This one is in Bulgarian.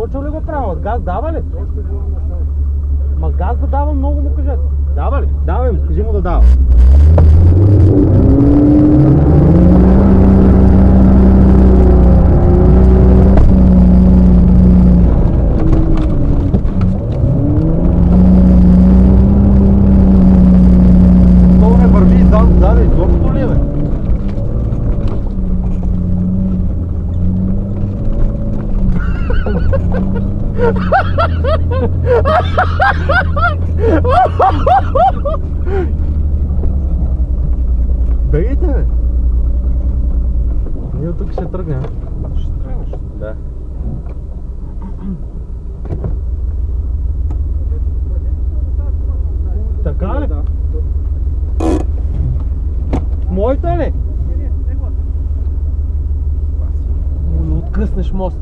точно ли го правя? Газ дава ли? Ма газ да дава, много му кажете. Дава ли? Давай му, кажи му да дава. Това не върви зад изобщо ли е, бе? Бегайте, бе! Ние от тук ще тръгнем. Ще тръгнеш? Да. Така ли? Да. Моята ли? Не, Откъснеш мост.